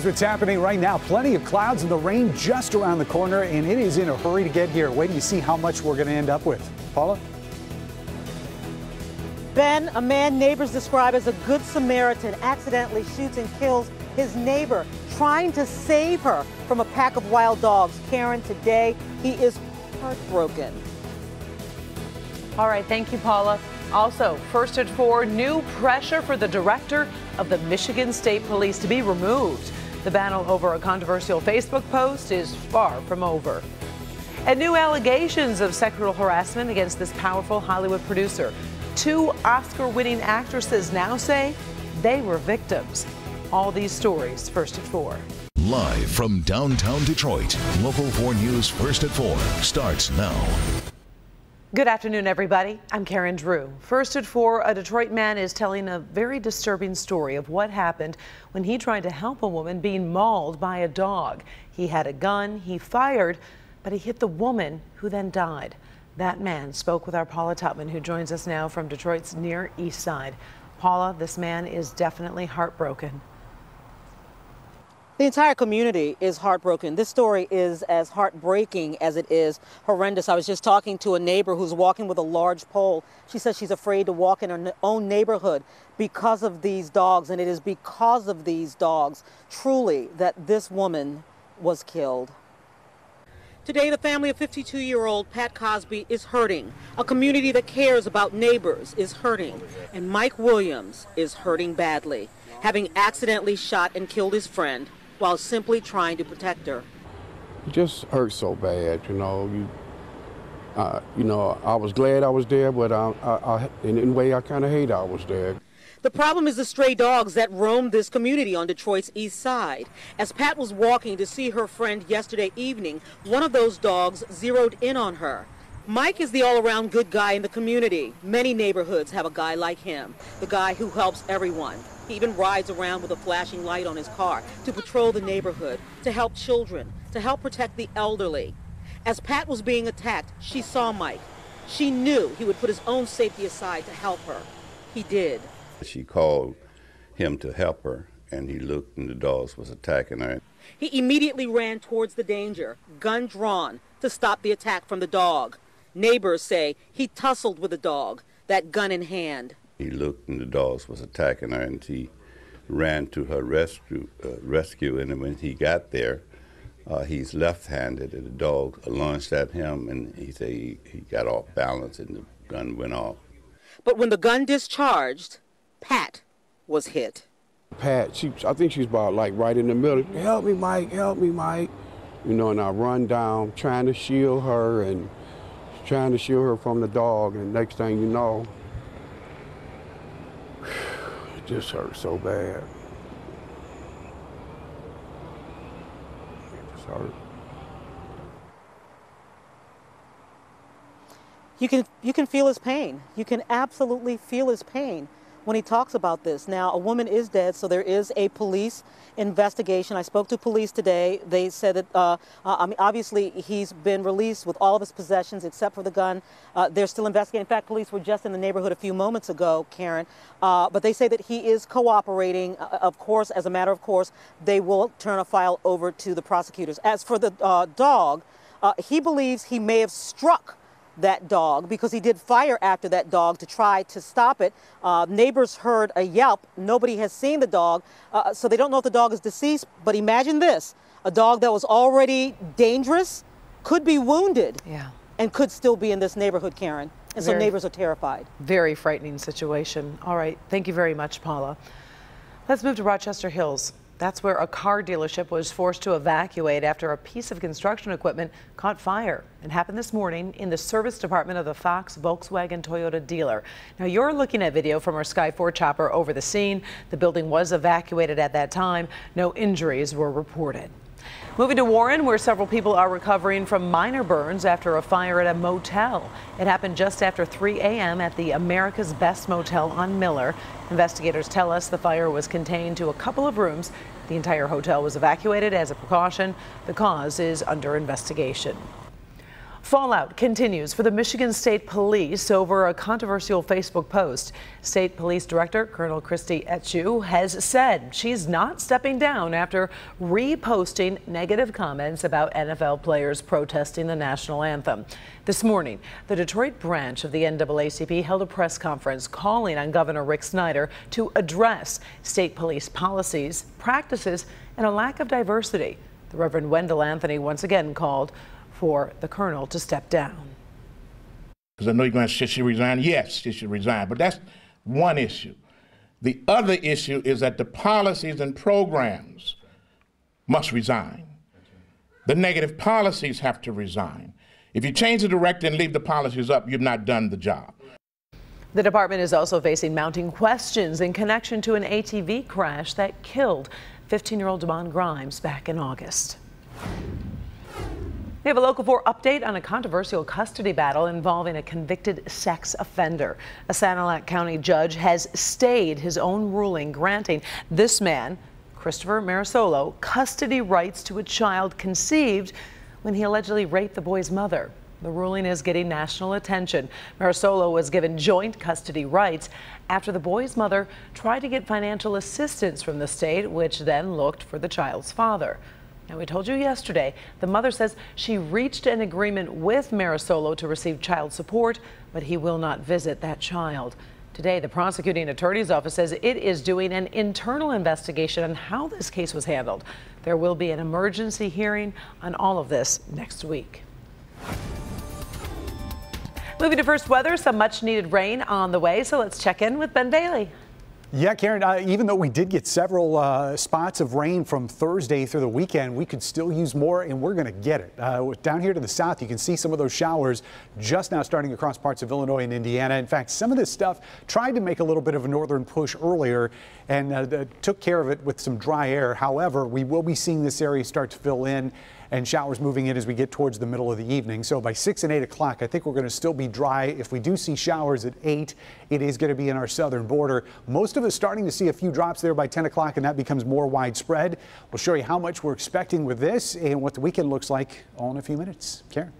Here's what's happening right now. Plenty of clouds and the rain just around the corner, and it is in a hurry to get here. Wait till you see how much we're going to end up with. Paula? Ben, a man neighbors describe as a good Samaritan, accidentally shoots and kills his neighbor, trying to save her from a pack of wild dogs. Karen, today he is heartbroken. All right, thank you, Paula. Also, first at 4, new pressure for the director of the Michigan State Police to be removed. The battle over a controversial Facebook post is far from over. And new allegations of sexual harassment against this powerful Hollywood producer. 2 Oscar-winning actresses now say they were victims. All these stories first at 4. Live from downtown Detroit, Local 4 News First at 4 starts now. Good afternoon, everybody. I'm Karen Drew. First at 4, a Detroit man is telling a very disturbing story of what happened when he tried to help a woman being mauled by a dog. He had a gun, he fired, but he hit the woman who then died. That man spoke with our Paula Tutman, who joins us now from Detroit's Near East Side. Paula, this man is definitely heartbroken. The entire community is heartbroken. This story is as heartbreaking as it is horrendous. I was just talking to a neighbor who's walking with a large pole. She says she's afraid to walk in her own neighborhood because of these dogs, and it is because of these dogs, truly, that this woman was killed. Today, the family of 52-year-old Pat Cosby is hurting. A community that cares about neighbors is hurting. And Mike Williams is hurting badly, having accidentally shot and killed his friend while simply trying to protect her. It just hurts so bad, you know. I was glad I was there, but in a way, I kind of hate I was there. The problem is the stray dogs that roam this community on Detroit's east side. As Pat was walking to see her friend yesterday evening, one of those dogs zeroed in on her. Mike is the all-around good guy in the community. Many neighborhoods have a guy like him, the guy who helps everyone. He even rides around with a flashing light on his car to patrol the neighborhood, to help children, to help protect the elderly. As Pat was being attacked, she saw Mike. She knew he would put his own safety aside to help her. He did. She called him to help her, and he looked and the dogs was attacking her. He immediately ran towards the danger, gun drawn, to stop the attack from the dog. Neighbors say he tussled with the dog, that gun in hand. He looked and the dogs was attacking her, and he ran to her rescue, and when he got there, he's left-handed, and the dog lunged at him, and he said he got off balance and the gun went off. But when the gun discharged, Pat was hit. Pat, I think she's about like right in the middle. Help me, Mike, help me, Mike. You know, and I run down trying to shield her and trying to shield her from the dog, and next thing you know, it just hurt so bad. It just hurt. You can feel his pain. You can absolutely feel his pain when he talks about this. Now, a woman is dead, so there is a police investigation. I spoke to police today. They said that, obviously, he's been released with all of his possessions except for the gun. They're still investigating. In fact, police were just in the neighborhood a few moments ago, Karen. But they say that he is cooperating. Of course, as a matter of course, they will turn a file over to the prosecutors. As for the dog, he believes he may have struck that dog because he did fire after that dog to try to stop it. Neighbors heard a yelp. Nobody has seen the dog, so they don't know if the dog is deceased. But imagine this, a dog that was already dangerous could be wounded and could still be in this neighborhood, Karen. And so neighbors are terrified. Very frightening situation. All right, thank you very much, Paula. Let's move to Rochester Hills. That's where a car dealership was forced to evacuate after a piece of construction equipment caught fire. It happened this morning in the service department of the Fox Volkswagen Toyota dealer. Now, you're looking at video from our Sky 4 chopper over the scene. The building was evacuated at that time. No injuries were reported. Moving to Warren, where several people are recovering from minor burns after a fire at a motel. It happened just after 3 a.m. at the America's Best Motel on Miller. Investigators tell us the fire was contained to a couple of rooms. The entire hotel was evacuated as a precaution. The cause is under investigation. Fallout continues for the Michigan State Police over a controversial Facebook post. State Police Director Colonel Christy Etchew has said she's not stepping down after reposting negative comments about NFL players protesting the national anthem. This morning, the Detroit branch of the NAACP held a press conference calling on Governor Rick Snyder to address state police policies, practices, and a lack of diversity. The Reverend Wendell Anthony once again called for the colonel to step down. Because I know you're going to say she resign. Yes, she should resign, but that's one issue. The other issue is that the policies and programs must resign. The negative policies have to resign. If you change the director and leave the policies up, you've not done the job. The department is also facing mounting questions in connection to an ATV crash that killed 15-year-old Damon Grimes back in August. We have a Local 4 update on a controversial custody battle involving a convicted sex offender. A Sanilac County judge has stayed his own ruling granting this man, Christopher Marisolo, custody rights to a child conceived when he allegedly raped the boy's mother. The ruling is getting national attention. Marisolo was given joint custody rights after the boy's mother tried to get financial assistance from the state, which then looked for the child's father. Now, we told you yesterday, the mother says she reached an agreement with Marisolo to receive child support, but he will not visit that child. Today, the prosecuting attorney's office says it is doing an internal investigation on how this case was handled. There will be an emergency hearing on all of this next week. Moving to first weather, some much needed rain on the way, so let's check in with Ben Bailey. Yeah, Karen, even though we did get several spots of rain from Thursday through the weekend, we could still use more, and we're going to get it. Down here to the south, you can see some of those showers just now starting across parts of Illinois and Indiana. In fact, some of this stuff tried to make a little bit of a northern push earlier and took care of it with some dry air. However, we will be seeing this area start to fill in and showers moving in as we get towards the middle of the evening. So by 6 and 8 o'clock, I think we're going to still be dry. If we do see showers at 8, it is going to be in our southern border. Most of us starting to see a few drops there by 10 o'clock, and that becomes more widespread. We'll show you how much we're expecting with this and what the weekend looks like all in a few minutes. Karen.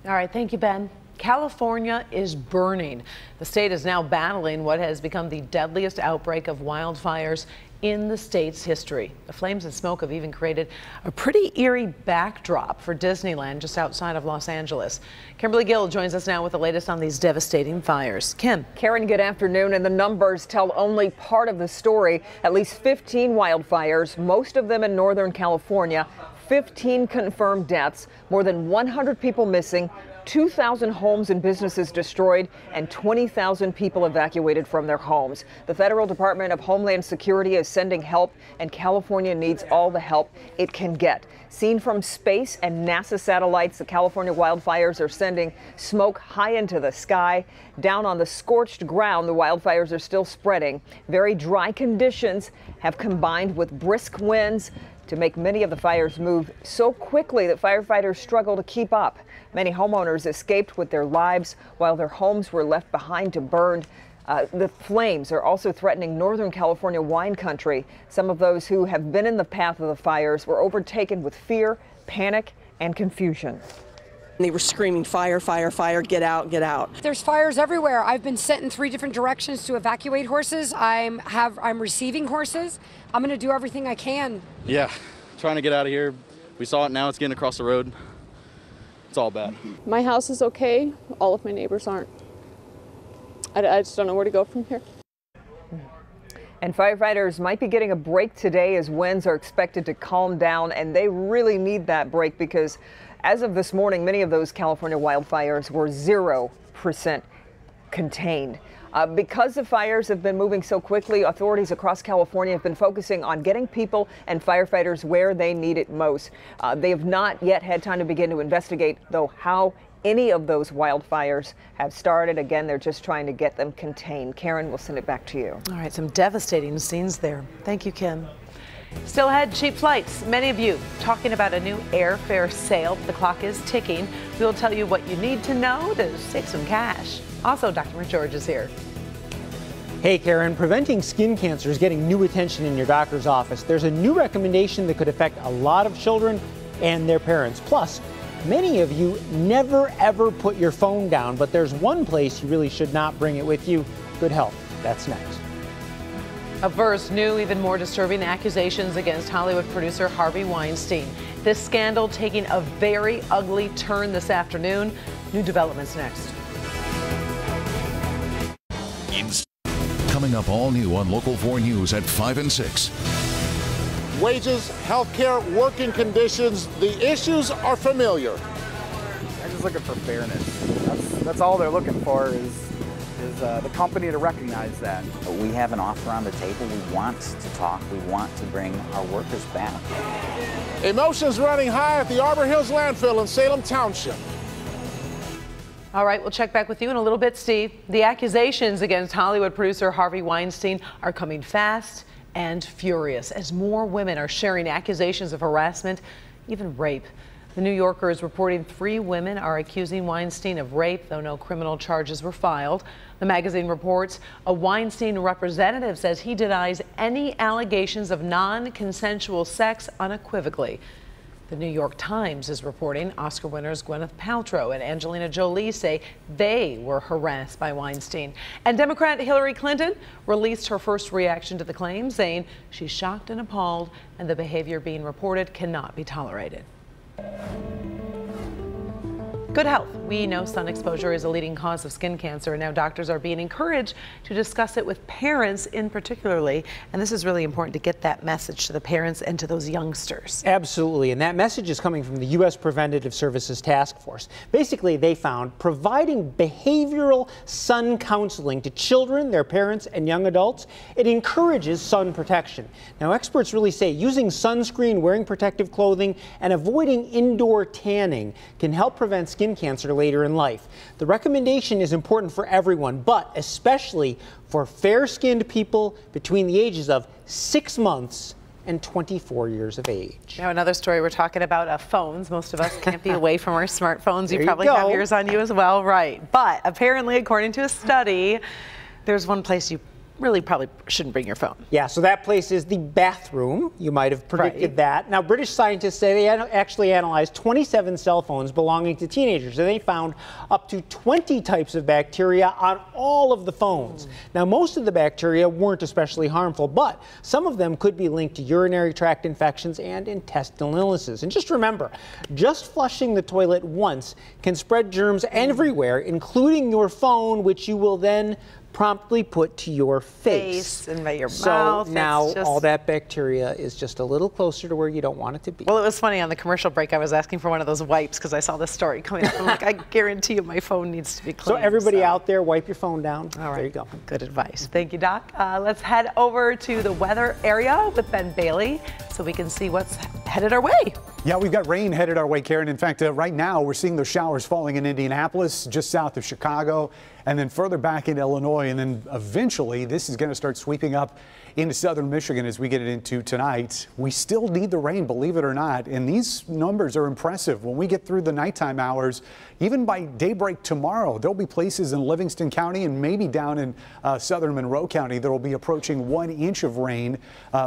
All right, thank you, Ben. California is burning. The state is now battling what has become the deadliest outbreak of wildfires in the state's history. The flames and smoke have even created a pretty eerie backdrop for Disneyland just outside of Los Angeles. Kimberly Gill joins us now with the latest on these devastating fires. Kim. Karen, good afternoon. And the numbers tell only part of the story. At least 15 wildfires, most of them in Northern California, 15 confirmed deaths, more than 100 people missing, 2,000 homes and businesses destroyed, and 20,000 people evacuated from their homes. The Federal Department of Homeland Security is sending help, and California needs all the help it can get. Seen from space and NASA satellites, the California wildfires are sending smoke high into the sky. Down on the scorched ground, the wildfires are still spreading. Very dry conditions have combined with brisk winds to make many of the fires move so quickly that firefighters struggle to keep up. Many homeowners escaped with their lives while their homes were left behind to burn. The flames are also threatening Northern California wine country. Some of those who have been in the path of the fires were overtaken with fear, panic, and confusion. They were screaming, fire, fire, fire, get out, get out. There's fires everywhere. I've been sent in 3 different directions to evacuate horses. I'm receiving horses. I'm going to do everything I can. Yeah, trying to get out of here. We saw it now, it's getting across the road. It's all bad. My house is okay. All of my neighbors aren't. I just don't know where to go from here. And firefighters might be getting a break today as winds are expected to calm down, and they really need that break because as of this morning, many of those California wildfires were 0% contained. Because the fires have been moving so quickly, authorities across California have been focusing on getting people and firefighters where they need it most. They have not yet had time to begin to investigate, though, how any of those wildfires have started. Again, they're just trying to get them contained. Karen, we'll send it back to you. All right, some devastating scenes there. Thank you, Kim. Still ahead, cheap flights. Many of you talking about a new airfare sale. The clock is ticking. We'll tell you what you need to know to save some cash. Also, Dr. Rick George is here. Hey Karen, preventing skin cancer is getting new attention in your doctor's office. There's a new recommendation that could affect a lot of children and their parents. Plus, Many of you never ever put your phone down, but there's one place you really should not bring it with you: good health. That's next. Up first, new, even more disturbing accusations against Hollywood producer Harvey Weinstein. This scandal taking a very ugly turn this afternoon. New developments next. Coming up all new on Local 4 News at 5 and 6. Wages, health care, working conditions, the issues are familiar. They're just looking for fairness. That's all they're looking for is the company to recognize that. We have an offer on the table. We want to talk. We want to bring our workers back. Emotions running high at the Arbor Hills landfill in Salem Township. All right, we'll check back with you in a little bit, Steve. The accusations against Hollywood producer Harvey Weinstein are coming fast and furious as more women are sharing accusations of harassment, even rape. The New Yorker is reporting 3 women are accusing Weinstein of rape, though no criminal charges were filed. The magazine reports a Weinstein representative says he denies any allegations of non-consensual sex unequivocally. The New York Times is reporting Oscar winners Gwyneth Paltrow and Angelina Jolie say they were harassed by Weinstein. And Democrat Hillary Clinton released her first reaction to the claim, saying she's shocked and appalled and the behavior being reported cannot be tolerated. Good health. We know sun exposure is a leading cause of skin cancer, and now doctors are being encouraged to discuss it with parents in particularly. And this is really important to get that message to the parents and to those youngsters. Absolutely. And that message is coming from the U.S. Preventative Services Task Force. Basically, they found providing behavioral sun counseling to children, their parents, and young adults, it encourages sun protection. Now, experts really say using sunscreen, wearing protective clothing, and avoiding indoor tanning can help prevent skin cancer later in life. The recommendation is important for everyone, but especially for fair-skinned people between the ages of 6 months and 24 years of age. Now, another story, we're talking about phones. Most of us can't be away from our smartphones. You There probably you have go. yours on you as well, right? But apparently, according to a study, there's one place you really probably shouldn't bring your phone. Yeah, so that place is the bathroom. You might have predicted that. Now, British scientists say they actually analyzed 27 cell phones belonging to teenagers, and they found up to 20 types of bacteria on all of the phones. Now, most of the bacteria weren't especially harmful, but some of them could be linked to urinary tract infections and intestinal illnesses. And just remember, just flushing the toilet once can spread germs everywhere, including your phone, which you will then promptly put to your face and by your so mouth. now It's just... all that bacteria is just a little closer to where you don't want it to be. Well, it was funny on the commercial break. I was asking for one of those wipes because I saw this story coming up. I'm like, I guarantee you my phone needs to be So clean. everybody out there, wipe your phone down. All right. There you go. Good advice. Thank you, Doc. Let's head over to the weather area with Ben Bailey so we can see what's headed our way. Yeah, we've got rain headed our way, Karen. In fact, right now we're seeing those showers falling in Indianapolis, just south of Chicago, and then further back in Illinois. And then eventually this is going to start sweeping up into southern Michigan as we get it into tonight. We still need the rain, believe it or not. And these numbers are impressive. When we get through the nighttime hours, even by daybreak tomorrow, there'll be places in Livingston County and maybe down in southern Monroe County that will be approaching 1 inch of rain,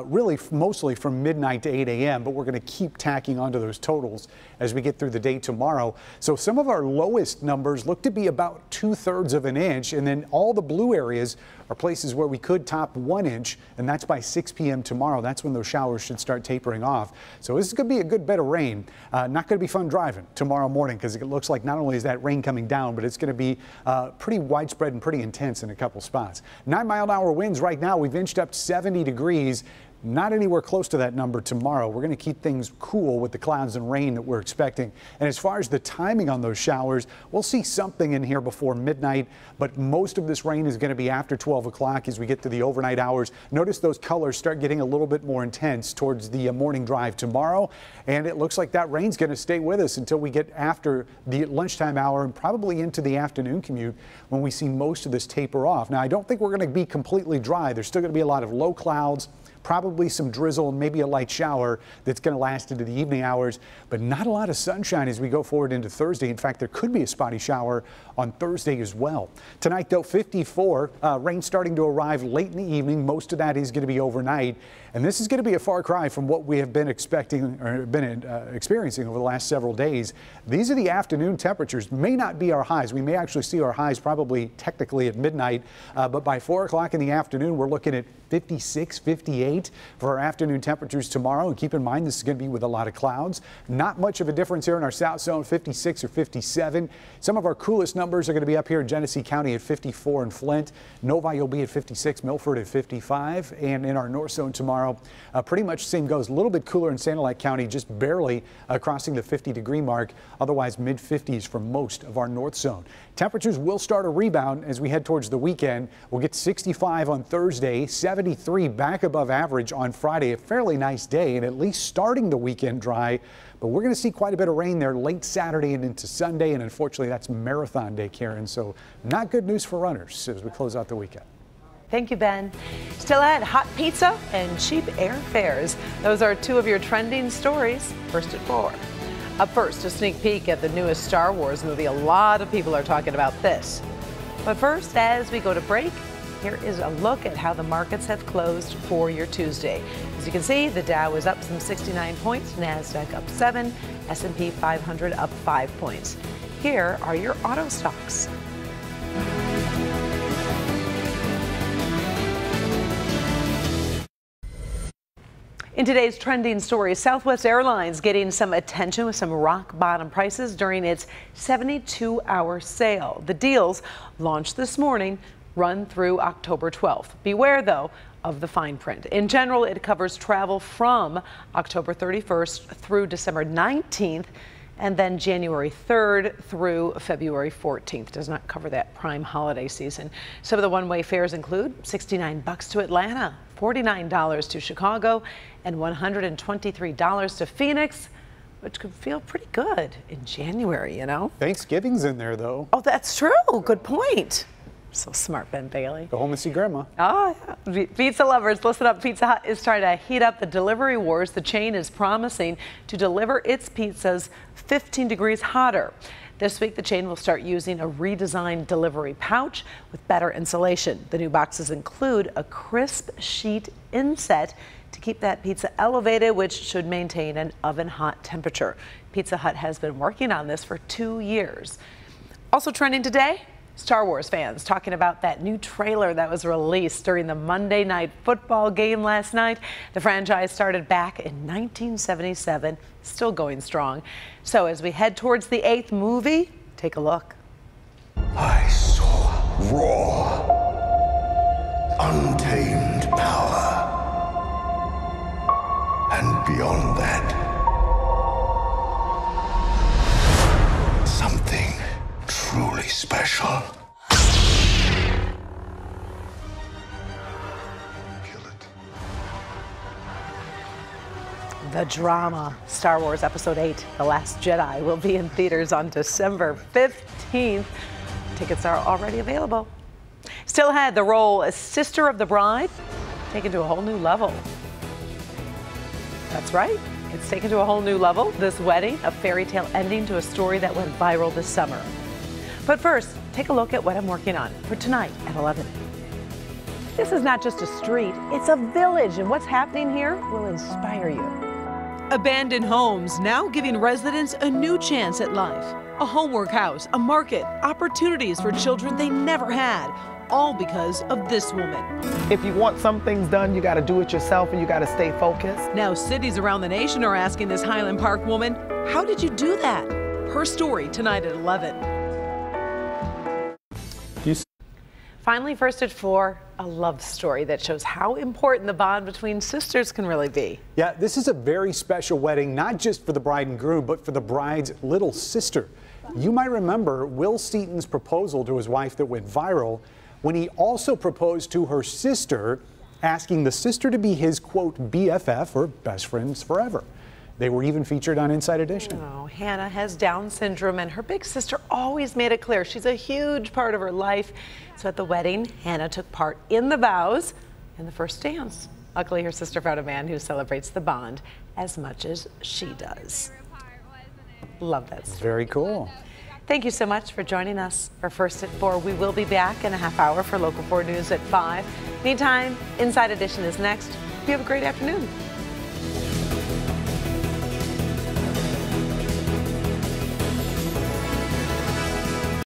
really mostly from midnight to 8 a.m. But we're going to keep tacking onto those totals as we get through the day tomorrow. So some of our lowest numbers look to be about 2/3 of an inch. And then all the blue areas are places where we could top 1 inch, and that's by 6 p.m. tomorrow. That's when those showers should start tapering off. So this is going to be a good bit of rain. Not going to be fun driving tomorrow morning because it looks like not only is that rain coming down, but it's going to be pretty widespread and pretty intense in a couple spots. 9-mile-an-hour winds right now. We've inched up 70 degrees. Not anywhere close to that number tomorrow. We're going to keep things cool with the clouds and rain that we're expecting. And as far as the timing on those showers, we'll see something in here before midnight, but most of this rain is going to be after 12 o'clock as we get to the overnight hours. Notice those colors start getting a little bit more intense towards the morning drive tomorrow. And it looks like that rain's going to stay with us until we get after the lunchtime hour and probably into the afternoon commute when we see most of this taper off. Now, I don't think we're going to be completely dry. There's still going to be a lot of low clouds, probably some drizzle and maybe a light shower that's going to last into the evening hours, but not a lot of sunshine as we go forward into Thursday. In fact, there could be a spotty shower on Thursday as well. Tonight, though, 54, rain starting to arrive late in the evening. Most of that is going to be overnight. And this is going to be a far cry from what we have been expecting or been experiencing over the last several days. These are the afternoon temperatures. May not be our highs. We may actually see our highs probably technically at midnight, but by 4 o'clock in the afternoon, we're looking at 56, 58 for our afternoon temperatures tomorrow. And keep in mind, this is going to be with a lot of clouds. Not much of a difference here in our south zone, 56 or 57. Some of our coolest numbers are going to be up here in Genesee County at 54 in Flint. Novi will be at 56, Milford at 55. And in our north zone tomorrow, pretty much same goes. A little bit cooler in Sanilac County, just barely crossing the 50-degree mark. Otherwise, mid-50s for most of our north zone. Temperatures will start a rebound as we head towards the weekend. We'll get 65 on Thursday, 73 back above average on Friday. A fairly nice day and at least starting the weekend dry. But we're going to see quite a bit of rain there late Saturday and into Sunday. And unfortunately, that's Marathon Day, Karen. So not good news for runners as we close out the weekend. Thank you, Ben. Still ahead, hot pizza and cheap airfares. Those are two of your trending stories. First at 4. Up first, a sneak peek at the newest Star Wars movie. A lot of people are talking about this. But first, as we go to break, here is a look at how the markets have closed for your Tuesday. As you can see, the Dow is up some 69 points, NASDAQ up 7, S&P 500 up 5 points. Here are your auto stocks. In today's trending story, Southwest Airlines getting some attention with some rock bottom prices during its 72-hour sale. The deals launched this morning, run through October 12th. Beware, though, of the fine print. In general, it covers travel from October 31st through December 19th, and then January 3rd through February 14th. Does not cover that prime holiday season. Some of the one-way fares include $69 to Atlanta, $49 to Chicago, and $123 to Phoenix, which could feel pretty good in January, you know? Thanksgiving's in there, though. Oh, that's true. Good point. So smart, Ben Bailey. Go home and see Grandma. Oh, yeah. Pizza lovers, listen up. Pizza Hut is trying to heat up the delivery wars. The chain is promising to deliver its pizzas 15 degrees hotter. This week, the chain will start using a redesigned delivery pouch with better insulation. The new boxes include a crisp sheet inset to keep that pizza elevated, which should maintain an oven-hot temperature. Pizza Hut has been working on this for 2 years. Also trending today, Star Wars fans talking about that new trailer that was released during the Monday Night Football game last night. The franchise started back in 1977, still going strong. So as we head towards the 8th movie, take a look. I saw raw, untamed power. And beyond that, something truly special. The drama, Star Wars Episode 8, The Last Jedi, will be in theaters on December 15th. Tickets are already available. Still ahead, the role as Sister of the Bride taken to a whole new level. That's right, it's taken to a whole new level. This wedding, a fairy tale ending to a story that went viral this summer. But first, take a look at what I'm working on for tonight at 11. This is not just a street, it's a village, and what's happening here will inspire you. Abandoned homes now giving residents a new chance at life. A homework house, a market, opportunities for children they never had, all because of this woman. If you want some things done, you got to do it yourself and you got to stay focused. Now cities around the nation are asking this Highland Park woman, how did you do that? Her story tonight at 11. Finally, first at 4, a love story that shows how important the bond between sisters can really be. Yeah, this is a very special wedding, not just for the bride and groom, but for the bride's little sister. You might remember Will Seaton's proposal to his wife that went viral when he also proposed to her sister, asking the sister to be his, quote, BFF, or best friends forever. They were even featured on Inside Edition. Oh, Hannah has Down syndrome, and her big sister always made it clear she's a huge part of her life. So at the wedding, Hannah took part in the vows and the first dance. Luckily, her sister found a man who celebrates the bond as much as she does. Love that story. Very cool. Thank you so much for joining us for First at 4. We will be back in a half hour for Local 4 News at 5. Meantime, Inside Edition is next. you have a great afternoon.